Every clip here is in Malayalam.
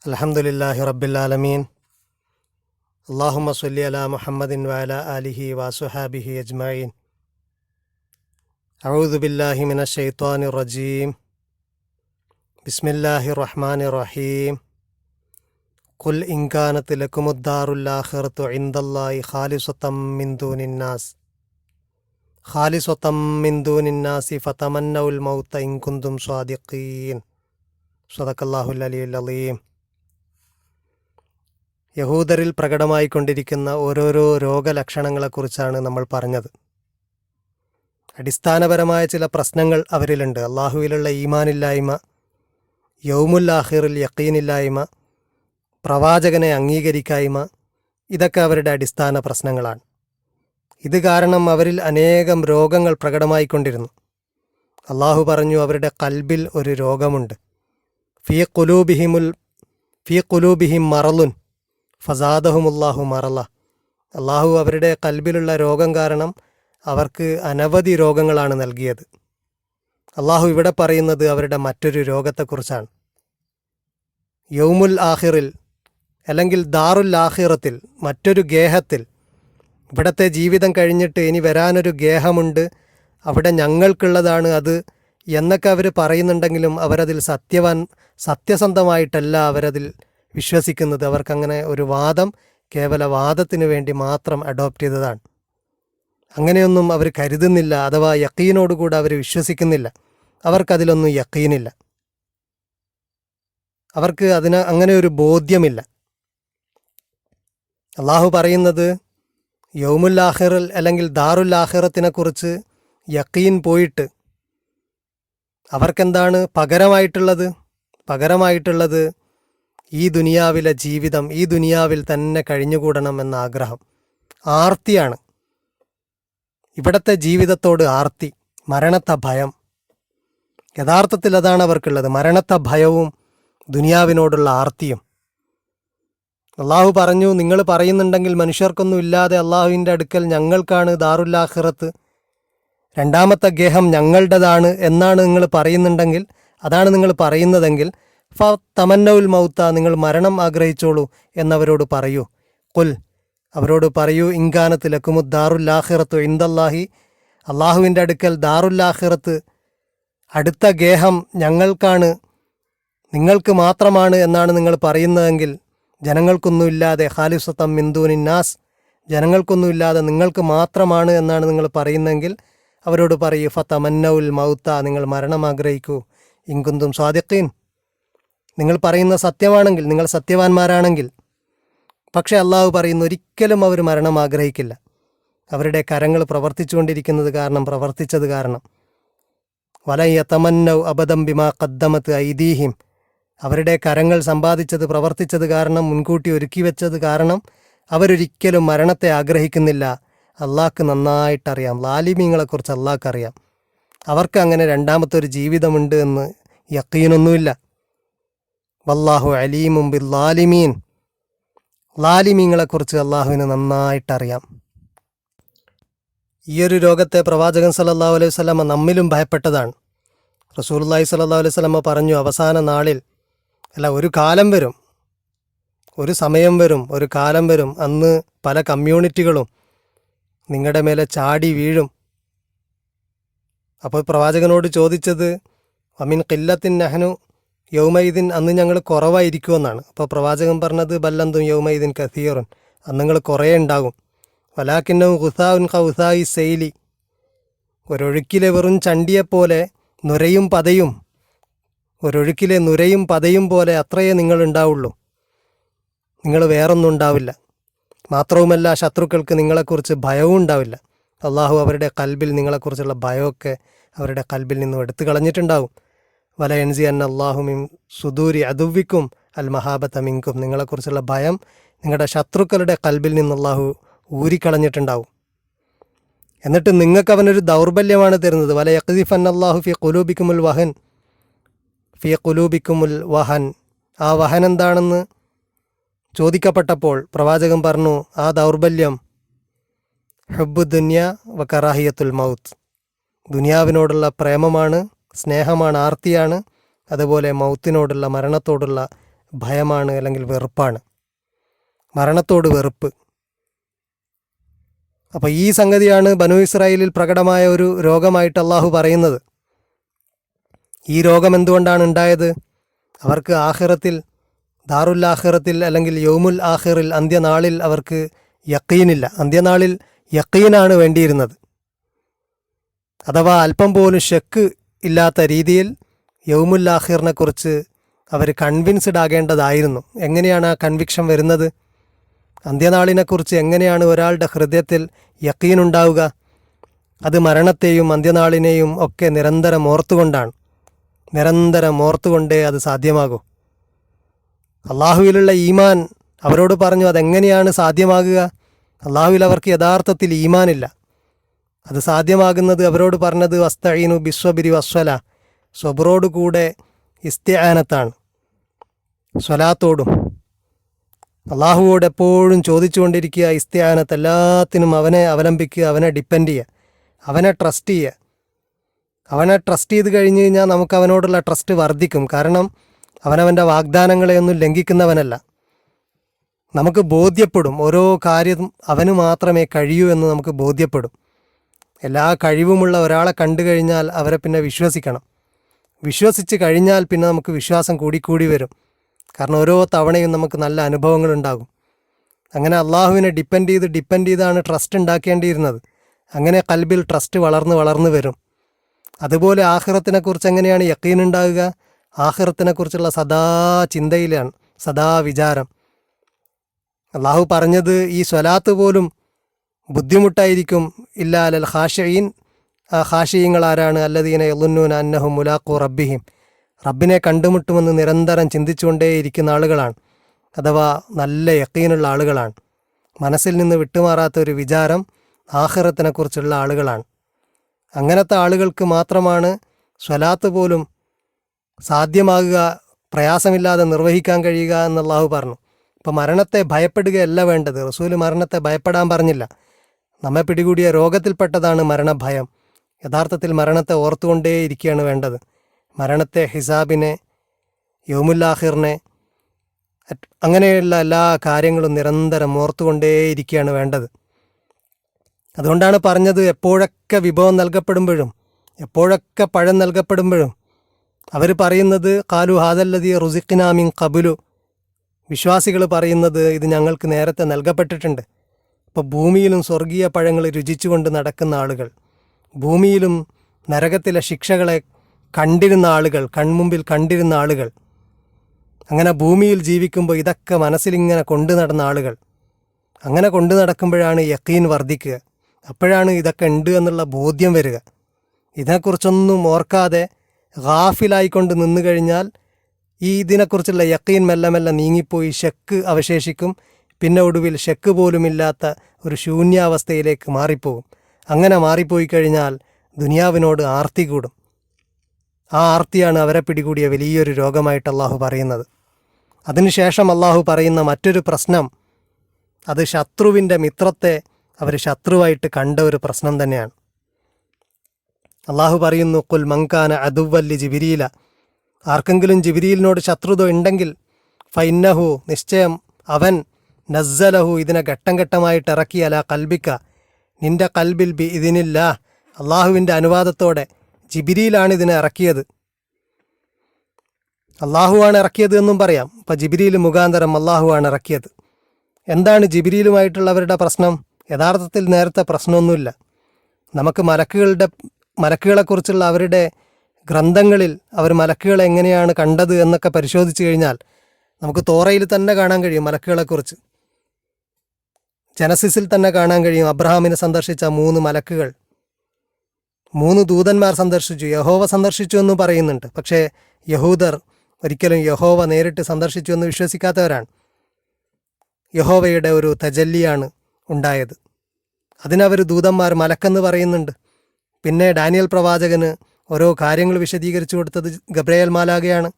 അൽഹംദുലില്ലാഹി റബ്ബിൽ ആലമീൻ. അല്ലാഹുമ്മ സ്വല്ലി അലാ മുഹമ്മദിൻ വഅലാ ആലിഹി വസുഹാബിഹി അജ്മഈൻ. അഊദു ബില്ലാഹി മിനശ് ശൈത്വാനിർ റജീം. ബിസ്മില്ലാഹിർ റഹ്മാനിർ റഹീം. ഖുൽ ഇൻ കാനത് ലകുമുദ്ദാറുൽ ആഖിറതു ഇൻദല്ലാഹി ഖാലിസതം മിൻ ദൂനിന്നാസി ഫതമന്നൗൽ മൗത ഇൻ കുന്തും സ്വാദിഖീൻ. സദഖല്ലാഹുൽ അലിയുൽ അലീം. യഹൂദരിൽ പ്രകടമായിക്കൊണ്ടിരിക്കുന്ന ഓരോരോ രോഗലക്ഷണങ്ങളെക്കുറിച്ചാണ് നമ്മൾ പറഞ്ഞത്. അടിസ്ഥാനപരമായ ചില പ്രശ്നങ്ങൾ അവരിലുണ്ട്. അള്ളാഹുവിലുള്ള ഈമാനില്ലായ്മ, യൗമുൽ ആഖിറിൽ യഖീനില്ലായ്മ, പ്രവാചകനെ അംഗീകരിക്കായ്മ, ഇതൊക്കെ അവരുടെ അടിസ്ഥാന പ്രശ്നങ്ങളാണ്. ഇത് കാരണം അവരിൽ അനേകം രോഗങ്ങൾ പ്രകടമായിക്കൊണ്ടിരുന്നു. അള്ളാഹു പറഞ്ഞു, അവരുടെ കൽബിൽ ഒരു രോഗമുണ്ട്. ഫീ ഖുലൂബിഹിം മറലുൻ ഫസാദഹുമുല്ലാഹു മറല. അള്ളാഹു അവരുടെ കൽബിലുള്ള രോഗം കാരണം അവർക്ക് അനവധി രോഗങ്ങളാണ് നൽകിയത്. അള്ളാഹു ഇവിടെ പറയുന്നത് അവരുടെ മറ്റൊരു രോഗത്തെക്കുറിച്ചാണ്. യൗമുൽ ആഖിറിൽ അല്ലെങ്കിൽ ദാറുൽ ആഖിറത്തിൽ, മറ്റൊരു ഗേഹത്തിൽ, ഇവിടത്തെ ജീവിതം കഴിഞ്ഞിട്ട് ഇനി വരാനൊരു ഗേഹമുണ്ട്, അവിടെ ഞങ്ങൾക്കുള്ളതാണ് അത് എന്നൊക്കെ അവർ പറയുന്നുണ്ടെങ്കിലും അവരതിൽ സത്യസന്ധമായിട്ടല്ല അവരതിൽ വിശ്വസിക്കുന്നത്. അവർക്കങ്ങനെ ഒരു വാദം കേവല വാദത്തിന് വേണ്ടി മാത്രം അഡോപ്റ്റ് ചെയ്തതാണ്. അങ്ങനെയൊന്നും അവർ കരുതുന്നില്ല, അഥവാ യഖീനോടുകൂടെ അവർ വിശ്വസിക്കുന്നില്ല. അവർക്കതിലൊന്നും യഖീനില്ല, അവർക്ക് അങ്ങനെ ഒരു ബോധ്യമില്ല. അള്ളാഹു പറയുന്നത് യൗമുൽ ആഖിറിൽ അല്ലെങ്കിൽ ദാറുൽ ആഖിറത്തിനെ കുറിച്ച് യഖീൻ പോയിട്ട് അവർക്കെന്താണ് പകരമായിട്ടുള്ളത് ഈ ദുനിയാവിലെ ജീവിതം, ഈ ദുനിയാവിൽ തന്നെ കഴിഞ്ഞുകൂടണം എന്ന ആഗ്രഹം, ആർത്തിയാണ്. ഇവിടത്തെ ജീവിതത്തോട് ആർത്തി, മരണത്തെ ഭയം. യഥാർത്ഥത്തിൽ അതാണ് അവർക്കുള്ളത്, മരണത്തെ ഭയവും ദുനിയാവിനോടുള്ള ആർത്തിയും. അള്ളാഹു പറഞ്ഞു, നിങ്ങൾ പറയുന്നുണ്ടെങ്കിൽ മനുഷ്യർക്കൊന്നും ഇല്ലാതെ അള്ളാഹുവിൻ്റെ അടുക്കൽ ഞങ്ങൾക്കാണ് ദാറുൽ ആഖിറത്ത്, രണ്ടാമത്തെ ഗേഹം ഞങ്ങളുടേതാണ് എന്നാണ് നിങ്ങൾ പറയുന്നുണ്ടെങ്കിൽ, അതാണ് നിങ്ങൾ പറയുന്നതെങ്കിൽ തമന്നൗൽ മൗത്ത, നിങ്ങൾ മരണം ആഗ്രഹിച്ചോളൂ എന്നവരോട് പറയൂ. ഖുൽ, അവരോട് പറയൂ, ഇൻകാനത്ത് ലക്കുമുദ് ദാറുൽ ആഖിറത്തു ഇൻദല്ലാഹി, അള്ളാഹുവിൻ്റെ അടുക്കൽ ദാറുൽ ആഖിറത്ത്, അടുത്ത ഗേഹം ഞങ്ങൾക്കാണ്, നിങ്ങൾക്ക് മാത്രമാണ് എന്നാണ് നിങ്ങൾ പറയുന്നതെങ്കിൽ, ജനങ്ങൾക്കൊന്നുമില്ലാതെ ഖാലിസതം മിൻ ദൂനിന്നാസ്, ജനങ്ങൾക്കൊന്നുമില്ലാതെ നിങ്ങൾക്ക് മാത്രമാണ് എന്നാണ് നിങ്ങൾ പറയുന്നതെങ്കിൽ അവരോട് പറയൂ, ഫതമന്നൗൽ മൗത്ത, നിങ്ങൾ മരണം ആഗ്രഹിക്കൂ, ഇൻ കുന്തും സ്വാദിഖീൻ, നിങ്ങൾ പറയുന്ന സത്യമാണെങ്കിൽ, നിങ്ങൾ സത്യവാന്മാരാണെങ്കിൽ. പക്ഷേ അള്ളാഹു പറയുന്നു, ഒരിക്കലും അവർ മരണം ആഗ്രഹിക്കില്ല. അവരുടെ കരങ്ങൾ പ്രവർത്തിച്ചത് കാരണം വലൻ യതമന്നൗ അബദം ബിമാ ഖദ്ദമത് ഐദീഹിം, അവരുടെ കരങ്ങൾ പ്രവർത്തിച്ചത് കാരണം, മുൻകൂട്ടി ഒരുക്കി വെച്ചത് കാരണം അവരൊരിക്കലും മരണത്തെ ആഗ്രഹിക്കുന്നില്ല. അള്ളാഹ്ക്ക് നന്നായിട്ടറിയാം, ലാലിമീങ്ങളെക്കുറിച്ച് അള്ളാഹ്ക്കറിയാം. അവർക്ക് അങ്ങനെ രണ്ടാമത്തൊരു ജീവിതമുണ്ട് എന്ന് യഖീനൊന്നുമില്ല. വല്ലാഹു അലീമും ബിൽ ലാലിമീൻ, ലാലിമീങ്ങളെക്കുറിച്ച് അള്ളാഹുവിന് നന്നായിട്ടറിയാം. ഈയൊരു രോഗത്തെ പ്രവാചകൻ സല്ലല്ലാഹു അലൈഹി വസല്ലമ നമ്മിലും ഭയപ്പെട്ടതാണ്. റസൂലുള്ളാഹി സല്ലല്ലാഹു അലൈഹി വസല്ലമ പറഞ്ഞു, അവസാന നാളിൽ, ഒരു കാലം വരും, ഒരു സമയം വരും, ഒരു കാലം വരും, അന്ന് പല കമ്മ്യൂണിറ്റികളും നിങ്ങളുടെ മേലെ ചാടി വീഴും. അപ്പോൾ പ്രവാചകനോട് ചോദിച്ചത്, വമിൻ ഖില്ലത്തിൻ നഹ്നു യൗമൈദിൻ, അന്ന് ഞങ്ങൾ കുറവായിരിക്കുമെന്നാണ്. അപ്പോൾ പ്രവാചകൻ പറഞ്ഞത്, ബല്ലന്തും യൗമൈദിൻ കസീറുൻ, അന്ന് നിങ്ങൾ കുറേ ഉണ്ടാകും. വലാക്കിന്നവും ഖുസാഉൻ ഖൗസായി സെയ്ലി, ഒരൊഴുക്കിലെ വെറും ചണ്ടിയെപ്പോലെ നുരയും പതയും, ഒരൊഴുക്കിലെ നുരയും പതയും പോലെ അത്രയേ നിങ്ങൾ ഉണ്ടാവുള്ളൂ, നിങ്ങൾ വേറൊന്നും ഉണ്ടാവില്ല. മാത്രവുമല്ല, ശത്രുക്കൾക്ക് നിങ്ങളെക്കുറിച്ച് ഭയവും ഉണ്ടാവില്ല. അള്ളാഹു അവരുടെ കൽബിൽ നിങ്ങളെക്കുറിച്ചുള്ള ഭയമൊക്കെ അവരുടെ കൽബിൽ നിന്നും എടുത്തു കളഞ്ഞിട്ടുണ്ടാവും. വല എൻസി അൻ അള്ളാഹു മിൻ സുദൂരി അദുവിക്കും അൽ മഹാബത്ത മിൻകും, നിങ്ങളെക്കുറിച്ചുള്ള ഭയം നിങ്ങളുടെ ശത്രുക്കളുടെ കൽബിൽ നിന്ന് അള്ളാഹു ഊരിക്കളഞ്ഞിട്ടുണ്ടാവും. എന്നിട്ട് നിങ്ങൾക്ക് അവനൊരു ദൗർബല്യമാണ് തരുന്നത്. വല യഖ്ദിഫൻ അള്ളാഹു ഫി ഖുലൂബിക്കുമുൽ വഹൻ, ആ വഹൻ എന്താണെന്ന് ചോദിക്കപ്പെട്ടപ്പോൾ പ്രവാചകൻ പറഞ്ഞു, ആ ദൗർബല്യം ഹുബ്ബു ദുനിയ വ കറാഹിയത്തുൽ മൗത്ത്, ദുനിയാവിനോടുള്ള പ്രേമമാണ്, സ്നേഹമാണ്, ആർത്തിയാണ്. അതുപോലെ മൗത്തിനോടുള്ള, മരണത്തോടുള്ള ഭയമാണ്, അല്ലെങ്കിൽ വെറുപ്പാണ്, മരണത്തോട് വെറുപ്പ്. അപ്പോൾ ഈ സംഗതിയാണ് ബനൂ ഇസ്രായേലിൽ പ്രകടമായ ഒരു രോഗമായിട്ട് അള്ളാഹു പറയുന്നത്. ഈ രോഗം എന്തുകൊണ്ടാണ് ഉണ്ടായത്? അവർക്ക് ആഖിറത്തിൽ, ദാറുൽ ആഖിറത്തിൽ അല്ലെങ്കിൽ യൗമുൽ ആഖിറിൽ, അന്ത്യനാളിൽ അവർക്ക് യഖീനില്ല. അന്ത്യനാളിൽ യഖീനാണ് വേണ്ടിയിരുന്നത്. അഥവാ അല്പം പോലും ഷക്ക് ഇല്ലാത്ത രീതിയിൽ യൗമുൽ ആഖിറിനെ കുറിച്ച് അവർ കൺവിൻസ്ഡ് ആകേണ്ടതായിരുന്നു. എങ്ങനെയാണ് ആ കൺവിക്ഷൻ വരുന്നത്? അന്ത്യനാളിനെക്കുറിച്ച് എങ്ങനെയാണ് ഒരാളുടെ ഹൃദയത്തിൽ യഖീനുണ്ടാവുക? അത് മരണത്തെയും അന്ത്യനാളിനെയും ഒക്കെ നിരന്തരം ഓർത്തുകൊണ്ടാണ്. നിരന്തരം ഓർത്തുകൊണ്ടേ അത് സാധ്യമാകൂ. അള്ളാഹുവിലുള്ള ഈമാൻ അവരോട് പറഞ്ഞു, അതെങ്ങനെയാണ് സാധ്യമാകുക? അള്ളാഹുവിൽ അവർക്ക് യഥാർത്ഥത്തിൽ ഈമാനില്ല. അത് സാധ്യമാകുന്നത് അവരോട് പറഞ്ഞത് വസ്തഈനു ബിസ്വബിരി വസ്വല, സ്വബറോട് കൂടെ ഇസ്തിആനത്താണ്, സ്വലാത്തോടും. അള്ളാഹുവോട് എപ്പോഴും ചോദിച്ചുകൊണ്ടിരിക്കുക, ഇസ്തിആനത്ത്, എല്ലാത്തിനും അവനെ അവലംബിക്കുക, അവനെ ഡിപ്പെൻഡ് ചെയ്യുക, അവനെ ട്രസ്റ്റ് ചെയ്യുക. അവനെ ട്രസ്റ്റ് ചെയ്ത് കഴിഞ്ഞ് കഴിഞ്ഞാൽ നമുക്ക് അവനോടുള്ള ട്രസ്റ്റ് വർദ്ധിക്കും. കാരണം അവനവൻ്റെ വാഗ്ദാനങ്ങളെയൊന്നും ലംഘിക്കുന്നവനല്ല. നമുക്ക് ബോധ്യപ്പെടും, ഓരോ കാര്യം അവന് മാത്രമേ കഴിയൂ എന്ന് നമുക്ക് ബോധ്യപ്പെടും. എല്ലാ കഴിവുമുള്ള ഒരാളെ കണ്ടു കഴിഞ്ഞാൽ അവരെ പിന്നെ വിശ്വസിക്കണം. വിശ്വസിച്ച് കഴിഞ്ഞാൽ പിന്നെ നമുക്ക് വിശ്വാസം കൂടിക്കൂടി വരും. കാരണം ഓരോ തവണയും നമുക്ക് നല്ല അനുഭവങ്ങളുണ്ടാകും. അങ്ങനെ അള്ളാഹുവിനെ ഡിപ്പെൻഡ് ചെയ്താണ് ട്രസ്റ്റ് ഉണ്ടാക്കേണ്ടിയിരുന്നത്. അങ്ങനെ കൽബിൽ ട്രസ്റ്റ് വളർന്ന് വരും. അതുപോലെ ആഖിറത്തിനെക്കുറിച്ച് എങ്ങനെയാണ് യഖീൻ ഉണ്ടാകുക? ആഖിറത്തിനെക്കുറിച്ചുള്ള സദാ ചിന്തയിലാണ്, സദാ വിചാരം. അള്ളാഹു പറഞ്ഞത് ഈ സ്വലാത്ത് പോലും ബുദ്ധിമുട്ടായിരിക്കും. ഇല്ലാ അലൽ ഖാശഈൻ, ആ ഖാശഈങ്ങൾ ആരാണ്? അല്ലദീന യളുന്നൂന അന്നഹും മുലാഖു റബ്ബിഹിം, റബ്ബിനെ കണ്ടുമുട്ടുമെന്ന് നിരന്തരം ചിന്തിച്ചുകൊണ്ടേയിരിക്കുന്ന ആളുകളാണ്. അഥവാ നല്ല യഖീനുള്ള ആളുകളാണ്. മനസ്സിൽ നിന്ന് വിട്ടുമാറാത്ത ഒരു വിചാരം ആഖിറത്തിനെക്കുറിച്ചുള്ള ആളുകളാണ്. അങ്ങനത്തെ ആളുകൾക്ക് മാത്രമാണ് സ്വലാത്ത് പോലും സാധ്യമാകുക, പ്രയാസമില്ലാതെ നിർവഹിക്കാൻ കഴിയുക എന്ന് അള്ളാഹു പറഞ്ഞു. ഇപ്പോൾ മരണത്തെ ഭയപ്പെടുകയല്ല വേണ്ടത്. റസൂല് മരണത്തെ ഭയപ്പെടാൻ പറഞ്ഞില്ല. നമ്മെ പിടികൂടിയ രോഗത്തിൽപ്പെട്ടതാണ് മരണഭയം. യഥാർത്ഥത്തിൽ മരണത്തെ ഓർത്തുകൊണ്ടേയിരിക്കുകയാണ് വേണ്ടത്. മരണത്തെ, ഹിസാബിനെ, യൗമുൽ ആഖിറിനെ, അങ്ങനെയുള്ള എല്ലാ കാര്യങ്ങളും നിരന്തരം ഓർത്തുകൊണ്ടേയിരിക്കുകയാണ് വേണ്ടത്. അതുകൊണ്ടാണ് പറഞ്ഞത്, എപ്പോഴൊക്കെ വിഭവം നൽകപ്പെടുമ്പോഴും, എപ്പോഴൊക്കെ പഴം നൽകപ്പെടുമ്പോഴും അവർ പറയുന്നത് ഖാലു ഹാദല്ലദീ റുസിഖ്നാ മിൻ ഖബ്ലു, വിശ്വാസികൾ പറയുന്നത് ഇത് ഞങ്ങൾക്ക് നേരത്തെ നൽകപ്പെട്ടിട്ടുണ്ട്. അപ്പോൾ ഭൂമിയിലും സ്വർഗീയ പഴങ്ങൾ രുചിച്ചുകൊണ്ട് നടക്കുന്ന ആളുകൾ, ഭൂമിയിലും നരകത്തിലെ ശിക്ഷകളെ കണ്ടിരുന്ന ആളുകൾ, കൺമുമ്പിൽ കണ്ടിരുന്ന ആളുകൾ, അങ്ങനെ ഭൂമിയിൽ ജീവിക്കുമ്പോൾ ഇതൊക്കെ മനസ്സിലിങ്ങനെ കൊണ്ടു നടന്ന ആളുകൾ, അങ്ങനെ കൊണ്ടു നടക്കുമ്പോഴാണ് യഖീൻ വർദ്ധിക്കുക. അപ്പോഴാണ് ഇതൊക്കെ ഉണ്ട് എന്നുള്ള ബോധ്യം വരിക. ഇതിനെക്കുറിച്ചൊന്നും ഓർക്കാതെ ഗാഫിലായിക്കൊണ്ട് നിന്നു കഴിഞ്ഞാൽ ഈ ഇതിനെക്കുറിച്ചുള്ള യഖീൻ മെല്ലെ മെല്ലെ നീങ്ങിപ്പോയി ഷക്ക് അവശേഷിക്കും. പിന്നെ ഒടുവിൽ ഷക്ക് പോലുമില്ലാത്ത ഒരു ശൂന്യാവസ്ഥയിലേക്ക് മാറിപ്പോകും. അങ്ങനെ മാറിപ്പോയി കഴിഞ്ഞാൽ ദുനിയാവിനോട് ആർത്തി കൂടും. ആ ആർത്തിയാണ് അവരെ പിടികൂടിയ വലിയൊരു രോഗമായിട്ട് അള്ളാഹു പറയുന്നത്. അതിനുശേഷം അള്ളാഹു പറയുന്ന മറ്റൊരു പ്രശ്നം, അത് ശത്രുവിൻ്റെ മിത്രത്തെ അവർ ശത്രുവായിട്ട് കണ്ട ഒരു പ്രശ്നം തന്നെയാണ്. അള്ളാഹു പറയുന്നു, ഖുൽ മൻകാന അദുവ്വല്ലി ജിബിരീല, ആർക്കെങ്കിലും ജിബിരീലിനോട് ശത്രുത ഉണ്ടെങ്കിൽ ഫൈന്നഹു, നിശ്ചയം അവൻ, നസ്സലഹു, ഇതിനെ ഘട്ടം ഘട്ടമായിട്ട് ഇറക്കി, അല കൽബിക്ക, നിന്റെ കൽബിൽ ബി ഇതിനില്ല, അള്ളാഹുവിൻ്റെ അനുവാദത്തോടെ. ജിബിരിയിലാണ് ഇതിനെ ഇറക്കിയത്, അള്ളാഹുവാണ് ഇറക്കിയത് എന്നും പറയാം. അപ്പം ജിബിരിയിൽ മുഖാന്തരം അള്ളാഹുവാണ് ഇറക്കിയത്. എന്താണ് ജിബിരിയിലുമായിട്ടുള്ളവരുടെ പ്രശ്നം? യഥാർത്ഥത്തിൽ നേരത്തെ പ്രശ്നമൊന്നുമില്ല. നമുക്ക് മലക്കുകളെക്കുറിച്ചുള്ള അവരുടെ ഗ്രന്ഥങ്ങളിൽ അവർ മലക്കുകളെ എങ്ങനെയാണ് കണ്ടത് എന്നൊക്കെ പരിശോധിച്ച് കഴിഞ്ഞാൽ നമുക്ക് തോറയിൽ തന്നെ കാണാൻ കഴിയും. മലക്കുകളെക്കുറിച്ച് ജനസിസിൽ തന്നെ കാണാൻ കഴിയും. അബ്രഹാമിനെ സന്ദർശിച്ച 3 മലക്കുകൾ, 3 ദൂതന്മാർ സന്ദർശിച്ചു. യഹോവ സന്ദർശിച്ചു എന്ന് പറയുന്നുണ്ട്. പക്ഷേ യഹൂദർ ഒരിക്കലും യഹോവ നേരിട്ട് സന്ദർശിച്ചു എന്ന് വിശ്വസിക്കാത്തവരാണ്. യഹോവയുടെ ഒരു തജല്ലിയാണ് ഉണ്ടായത്. അതിനവർ ദൂതന്മാർ മലക്കെന്ന് പറയുന്നുണ്ട്. പിന്നെ ഡാനിയൽ പ്രവാചകന് ഓരോ കാര്യങ്ങൾ വിശദീകരിച്ചു കൊടുത്തത് ഗബ്രയേൽ മാലാഖയാണ്.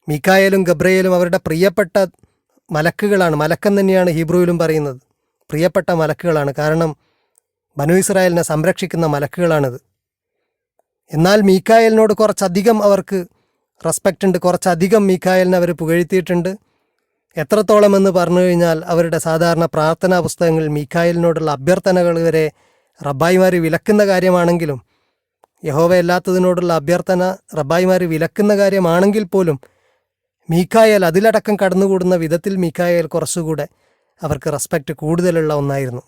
മീക്കായേലും ഗബ്രയേലും അവരുടെ പ്രിയപ്പെട്ട മലക്കുകളാണ്. മലക്കെന്ന് തന്നെയാണ് ഹീബ്രുവിലും പറയുന്നത്. പ്രിയപ്പെട്ട മലക്കുകളാണ്. കാരണം ബനു ഇസ്രായേലിനെ സംരക്ഷിക്കുന്ന മലക്കുകളാണിത്. എന്നാൽ മീക്കായേലിനോട് കുറച്ചധികം അവർക്ക് റെസ്പെക്റ്റ് ഉണ്ട്, കുറച്ചധികം മീക്കായലിനെ അവർ പുകഴ്ത്തിയിട്ടുണ്ട്. എത്രത്തോളം എന്ന് പറഞ്ഞു കഴിഞ്ഞാൽ അവരുടെ സാധാരണ പ്രാർത്ഥനാ പുസ്തകങ്ങളിൽ മീക്കായലിനോടുള്ള അഭ്യർത്ഥനകൾ വരെ റബ്ബായിമാർ വിലക്കുന്ന കാര്യമാണെങ്കിലും, യഹോവയല്ലാത്തതിനോടുള്ള അഭ്യർത്ഥന റബ്ബായിമാർ വിലക്കുന്ന കാര്യമാണെങ്കിൽ പോലും മീക്കായേൽ അതിലടക്കം കടന്നുകൂടുന്ന വിധത്തിൽ മീക്കായേൽ കുറച്ചുകൂടെ അവർക്ക് റെസ്പെക്റ്റ് കൂടുതലുള്ള ഒന്നായിരുന്നു.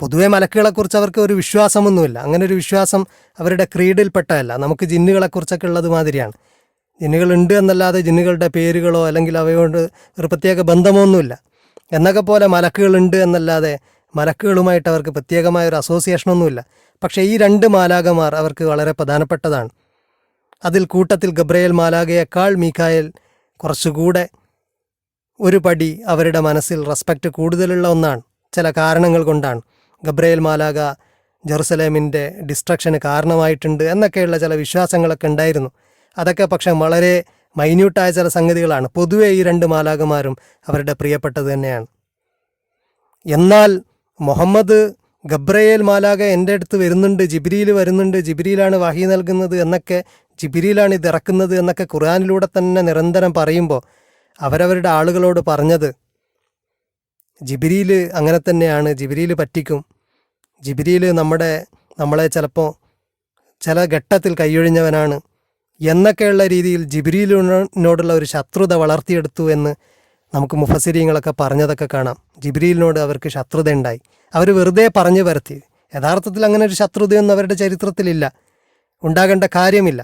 പൊതുവെ മലക്കുകളെക്കുറിച്ച് അവർക്ക് ഒരു വിശ്വാസമൊന്നുമില്ല. അങ്ങനെ ഒരു വിശ്വാസം അവരുടെ ക്രീഡിൽപ്പെട്ടതല്ല. നമുക്ക് ജിന്നുകളെക്കുറിച്ചൊക്കെ ഉള്ളത് മാതിരിയാണ്. ജിന്നുകളുണ്ട് എന്നല്ലാതെ ജിന്നുകളുടെ പേരുകളോ അല്ലെങ്കിൽ അവയോട് ഒരു പ്രത്യേക ബന്ധമൊന്നുമില്ല. എന്നൊക്കെ പോലെ മലക്കുകളുണ്ട് എന്നല്ലാതെ മലക്കുകളുമായിട്ട് അവർക്ക് പ്രത്യേകമായ ഒരു അസോസിയേഷനൊന്നുമില്ല. പക്ഷേ ഈ 2 മാലാകമാർ അവർക്ക് വളരെ പ്രധാനപ്പെട്ടതാണ്. അതിൽ കൂട്ടത്തിൽ ഗബ്രയേൽ മാലാകയേക്കാൾ മീക്കായേൽ കുറച്ചുകൂടെ ഒരു പടി അവരുടെ മനസ്സിൽ റെസ്പെക്റ്റ് കൂടുതലുള്ള ഒന്നാണ്. ചില കാരണങ്ങൾ കൊണ്ടാണ്. ഗബ്രയേൽ മാലാക ജെറുസലേമിൻ്റെ ഡിസ്ട്രക്ഷന് കാരണമായിട്ടുണ്ട് എന്നൊക്കെയുള്ള ചില വിശ്വാസങ്ങളൊക്കെ ഉണ്ടായിരുന്നു. അതൊക്കെ പക്ഷേ വളരെ മൈന്യൂട്ടായ ചില സംഗതികളാണ്. പൊതുവെ ഈ 2 മാലാകമാരും അവരുടെ പ്രിയപ്പെട്ടത് തന്നെയാണ്. എന്നാൽ മുഹമ്മദ് ഗബ്രയേൽ മാലാക എൻ്റെ അടുത്ത് വരുന്നുണ്ട്, ജിബ്രീൽ വരുന്നുണ്ട്, ജിബ്രീലാണ് വഹി നൽകുന്നത് എന്നൊക്കെ, ജിബ്രീലാണ് ഇത് ഇറക്കുന്നത് എന്നൊക്കെ ഖുർആനിലൂടെ തന്നെ നിരന്തരം പറയുമ്പോൾ അവരവരുടെ ആളുകളോട് പറഞ്ഞത് ജിബ്രീൽ അങ്ങനെ തന്നെയാണ്, ജിബ്രീൽ പറ്റിക്കും, ജിബ്രീൽ നമ്മളെ ചിലപ്പോൾ ചില ഘട്ടത്തിൽ കൈയൊഴിഞ്ഞവനാണ് എന്നൊക്കെയുള്ള രീതിയിൽ ജിബ്രീലിനോടുള്ള ഒരു ശത്രുത വളർത്തിയെടുത്തു എന്ന് നമുക്ക് മുഫസ്സിരീങ്ങളൊക്കെ പറഞ്ഞതൊക്കെ കാണാം. ജിബ്രീലിനോട് അവർക്ക് ശത്രുത ഉണ്ടായി. അവർ വെറുതെ പറഞ്ഞു പരത്തി. യഥാർത്ഥത്തിൽ അങ്ങനെ ഒരു ശത്രുതയൊന്നും അവരുടെ ചരിത്രത്തിലില്ല, ഉണ്ടാകേണ്ട കാര്യമില്ല.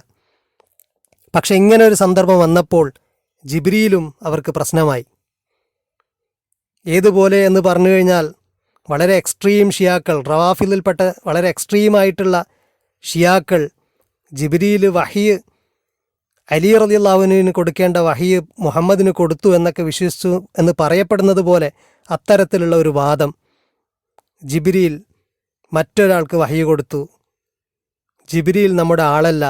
പക്ഷെ ഇങ്ങനെ ഒരു സന്ദർഭം വന്നപ്പോൾ ജിബ്രീലും അവർക്ക് പ്രശ്നമായി. ഏതുപോലെ എന്ന് പറഞ്ഞു കഴിഞ്ഞാൽ വളരെ എക്സ്ട്രീം ഷിയാക്കൾ, റവാഫിലിൽപ്പെട്ട വളരെ എക്സ്ട്രീമായിട്ടുള്ള ഷിയാക്കൾ ജിബ്രീൽ വഹി അലി റളിയല്ലാഹുവിന് കൊടുക്കേണ്ട വഹി മുഹമ്മദിന് കൊടുത്തു എന്നൊക്കെ വിശ്വസിച്ചു എന്ന് പറയപ്പെടുന്നത് പോലെ അത്തരത്തിലുള്ള ഒരു വാദം, ജിബ്രീൽ മറ്റൊരാൾക്ക് വഹി കൊടുത്തു, ജിബ്രീൽ നമ്മുടെ ആളല്ല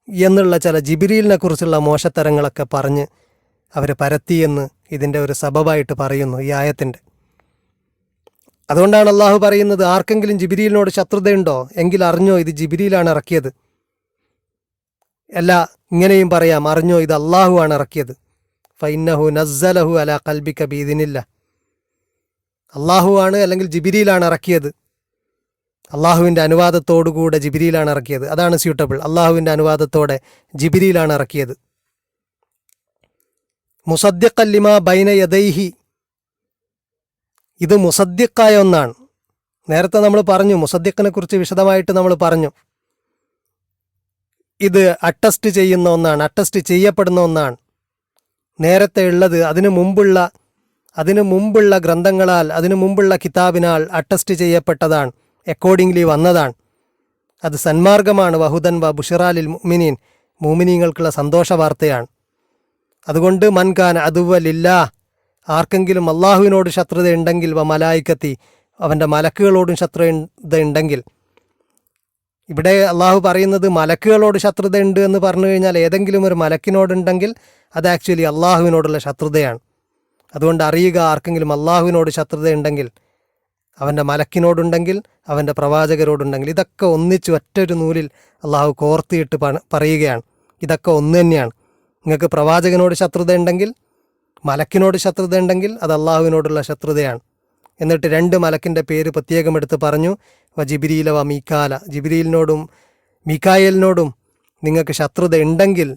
എന്നുള്ള ചില ജിബ്രീലിനെ കുറിച്ചുള്ള മോശത്തരങ്ങളൊക്കെ പറഞ്ഞ് അവർ പരത്തിയെന്ന് ഇതിൻ്റെ ഒരു സബബായിട്ട് പറയുന്നു ഈ ആയത്തിൻ്റെ. അതുകൊണ്ടാണ് അള്ളാഹു പറയുന്നത്, ആർക്കെങ്കിലും ജിബ്രീലിനോട് ശത്രുതയുണ്ടോ എങ്കിൽ അറിഞ്ഞോ ഇത് ജിബ്രീലാണ് ഇറക്കിയത്. അല്ല, ഇങ്ങനെയും പറയാം, അറിഞ്ഞോ ഇത് അള്ളാഹു ആണ് ഇറക്കിയത്. ഫഇന്നഹു നസ്സലഹു അലാ ഖൽബിക ബിഇദ്നില്ല. അള്ളാഹു ആണ് അല്ലെങ്കിൽ ജിബ്രീലാണ് ഇറക്കിയത്. അള്ളാഹുവിൻ്റെ അനുവാദത്തോടുകൂടെ ജിബ്രീലാണ് ഇറക്കിയത്. അതാണ് സ്യൂട്ടബിൾ. അള്ളാഹുവിൻ്റെ അനുവാദത്തോടെ ജിബ്രീലാണ് ഇറക്കിയത്. മുസദ്ദിഖൻ ലിമാ ബൈന യദൈഹി, ഇത് മുസദ്ദിഖായ ഒന്നാണ്. നേരത്തെ നമ്മൾ പറഞ്ഞു, മുസദ്ദിഖിനെ കുറിച്ച് വിശദമായിട്ട് നമ്മൾ പറഞ്ഞു. ഇത് അറ്റസ്റ്റ് ചെയ്യുന്ന ഒന്നാണ്, അറ്റസ്റ്റ് ചെയ്യപ്പെടുന്ന ഒന്നാണ്. നേരത്തെ ഉള്ളത് അതിനു മുമ്പുള്ള ഗ്രന്ഥങ്ങളാൽ, അതിനു മുമ്പുള്ള കിതാബിനാൽ അറ്റസ്റ്റ് ചെയ്യപ്പെട്ടതാണ്, അക്കോർഡിംഗ്ലി വന്നതാണ്. അത് സന്മാർഗമാണ്. വഹുദൻ വ ബുഷറാലിൽ മുഅ്മിനീൻ, മുഅ്മിനീങ്ങൾക്കുള്ള സന്തോഷ വാർത്തയാണ്. അതുകൊണ്ട് മൻകാന അദുവ്വലില്ലാ, ആർക്കെങ്കിലും അള്ളാഹുവിനോട് ശത്രുതയുണ്ടെങ്കിൽ വ മലായിക്കത്തി, അവൻ്റെ മലക്കുകളോടും ശത്രുതയുണ്ടെങ്കിൽ. ഇവിടെ അള്ളാഹു പറയുന്നത് മലക്കുകളോട് ശത്രുതയുണ്ട് എന്ന് പറഞ്ഞു കഴിഞ്ഞാൽ ഏതെങ്കിലും ഒരു മലക്കിനോടുണ്ടെങ്കിൽ അത് ആക്ച്വലി അള്ളാഹുവിനോടുള്ള ശത്രുതയാണ്. അതുകൊണ്ട് അറിയുക, ആർക്കെങ്കിലും അള്ളാഹുവിനോട് ശത്രുതയുണ്ടെങ്കിൽ, അവൻ്റെ മലക്കിനോടുണ്ടെങ്കിൽ, അവൻ്റെ പ്രവാചകരോടുണ്ടെങ്കിൽ, ഇതൊക്കെ ഒന്നിച്ച് ഒറ്റൊരു നൂലിൽ അള്ളാഹു കോർത്തിയിട്ട് പറയുകയാണ്. ഇതൊക്കെ ഒന്ന് തന്നെയാണ്. നിങ്ങൾക്ക് പ്രവാചകനോട് ശത്രുതയുണ്ടെങ്കിൽ, മലക്കിനോട് ശത്രുതയുണ്ടെങ്കിൽ അത് അള്ളാഹുവിനോടുള്ള ശത്രുതയാണ്. എന്നിട്ട് 2 മലക്കിൻ്റെ പേര് പ്രത്യേകം എടുത്ത് പറഞ്ഞു, വ ജിബ്രീല വ മീക്കാല, ജിബ്രീലിനോടും മീക്കായേലിനോടും നിങ്ങൾക്ക് ശത്രുത ഉണ്ടെങ്കിൽ,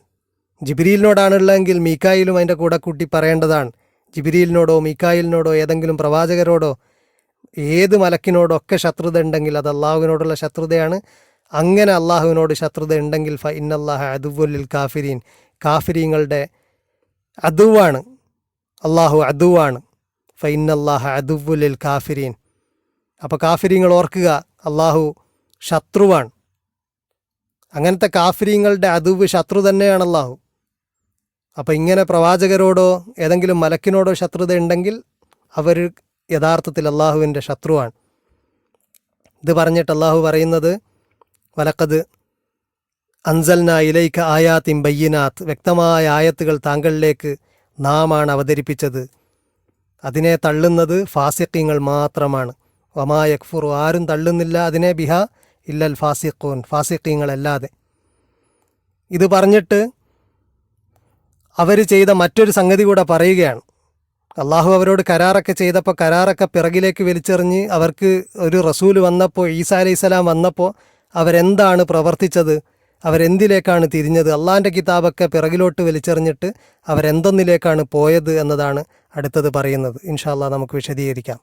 ജിബ്രീലിനോടാണുള്ളതെങ്കിൽ മീക്കായിലും അതിൻ്റെ കൂടെ കൂട്ടി പറയേണ്ടതാണ്. ജിബ്രീലിനോടോ മീക്കായിലിനോടോ ഏതെങ്കിലും പ്രവാചകരോടോ ഏത് മലക്കിനോടോ ഒക്കെ ശത്രുത ഉണ്ടെങ്കിൽ അത് അള്ളാഹുവിനോടുള്ള ശത്രുതയാണ്. അങ്ങനെ അള്ളാഹുവിനോട് ശത്രുത ഉണ്ടെങ്കിൽ ഫ ഇന്നല്ലാഹ അദുവ്വുൽ കാഫിരീൻ, കാഫിരീങ്ങളുടെ അദുവാണ്, അള്ളാഹു അദുവാണ്. ഫ ഇന്നല്ലാഹ അദുവ്വുൽ കാഫിരീൻ. അപ്പോൾ കാഫിരീങ്ങൾ ഓർക്കുക, അള്ളാഹു ശത്രുവാണ്. അങ്ങനത്തെ കാഫിരീങ്ങളുടെ അദുവ്, ശത്രു തന്നെയാണ് അള്ളാഹു. അപ്പോൾ ഇങ്ങനെ പ്രവാചകരോടോ ഏതെങ്കിലും മലക്കിനോടോ ശത്രുത ഉണ്ടെങ്കിൽ അവർ യഥാർത്ഥത്തിൽ അള്ളാഹുവിൻ്റെ ശത്രുവാണ്. ഇത് പറഞ്ഞിട്ട് അള്ളാഹു പറയുന്നത്, വലഖദ് അൻസൽന ഇലൈക ആയാത്തിൻ ബയ്യിനാത്ത്, വ്യക്തമായ ആയത്തുകൾ താങ്കളിലേക്ക് നാം ആണ് അവതരിപ്പിച്ചത്. അതിനെ തള്ളുന്നത് ഫാസിഖീങ്ങൾ മാത്രമാണ്. വമാ യക്ഫുറു, ആരും തള്ളുന്നില്ല അതിനെ ബിഹ ഇല്ലൽ ഫാസിഖൂൻ, ഫാസിഖീങ്ങളല്ലാതെ. ഇത് പറഞ്ഞിട്ട് അവർ ചെയ്ത മറ്റൊരു സംഗതി കൂടെ പറയുകയാണ്. അള്ളാഹു അവരോട് കരാറൊക്കെ ചെയ്തപ്പോൾ കരാറൊക്കെ പിറകിലേക്ക് വലിച്ചെറിഞ്ഞ് അവർക്ക് ഒരു റസൂൽ വന്നപ്പോൾ, ഈസാ അലൈഹിസ്സലാം വന്നപ്പോൾ അവരെന്താണ് പ്രവർത്തിച്ചത്, അവരെന്തിലേക്കാണ് തിരിഞ്ഞത്, അള്ളാഹിൻ്റെ കിതാബൊക്കെ പിറകിലോട്ട് വലിച്ചെറിഞ്ഞിട്ട് അവരെന്തൊന്നിലേക്കാണ് പോയത് എന്നതാണ് അടുത്തത് പറയുന്നത്. ഇൻഷാ അള്ളാഹ് നമുക്ക് വിശദീകരിക്കാം.